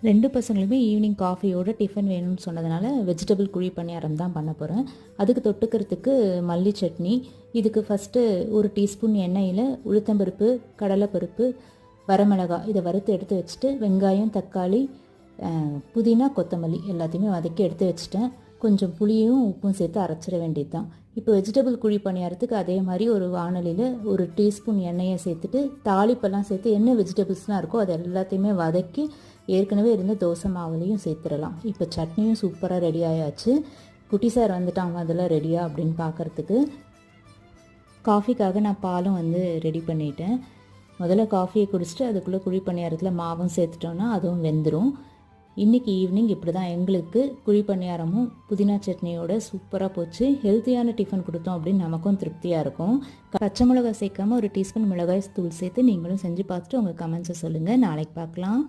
2 பசங்களுமே evening காஃபியோட tiffin வேணும்னு சொன்னதுனால வெஜிடபிள் குழி பணியாரம் தான் பண்ண போகிறேன். அதுக்கு தொட்டுக்கிறதுக்கு மல்லி சட்னி. இதுக்கு ஃபஸ்ட்டு 1 டீஸ்பூன் எண்ணெயில் உளுத்தம்பருப்பு, கடலைப்பருப்பு, வரமிளகாய் இதை வறுத்து எடுத்து வச்சுட்டு வெங்காயம், தக்காளி, புதினா, கொத்தமல்லி எல்லாத்தையுமே வதக்கி எடுத்து வச்சுட்டேன். கொஞ்சம் புளியும் உப்பும் சேர்த்து அரைச்சிட வேண்டியது தான். இப்போ வெஜிடபிள் குழி பணியாரத்துக்கு அதே மாதிரி ஒரு வாணலியில் 1 டீஸ்பூன் எண்ணெயை சேர்த்துட்டு தாளிப்பெல்லாம் சேர்த்து என்ன வெஜிடபிள்ஸ்லாம் இருக்கோ அது எல்லாத்தையுமே வதக்கி ஏற்கனவே இருந்த தோசை மாவுலையும் சேர்த்துடலாம். இப்போ சட்னியும் சூப்பராக ரெடி ஆயாச்சு. குட்டி சார் வந்துட்டாங்க அதெல்லாம் ரெடியா அப்படின்னு பார்க்குறதுக்கு. காஃபிக்காக நான் பாலும் ரெடி பண்ணிட்டேன். முதல்ல காஃபியை குடிச்சிட்டு அதுக்குள்ளே குழி பணியாரத்தில் மாவும் சேர்த்துட்டோன்னா அதுவும் வெந்துடும். இன்றைக்கி ஈவினிங் இப்படி தான் எங்களுக்கு குழி பணியாரமும் புதினா சட்னியோட சூப்பராக போச்சு. ஹெல்த்தியான டிஃபன் கொடுத்தோம் அப்படின்னு நமக்கும் திருப்தியாக இருக்கும். பச்சை மிளகாய் சேர்க்காமல் 1 டீஸ்பூன் மிளகாய் தூள் சேர்த்து நீங்களும் செஞ்சு பார்த்துட்டு உங்கள் கமெண்ட்ஸை சொல்லுங்கள். நாளைக்கு பார்க்கலாம்.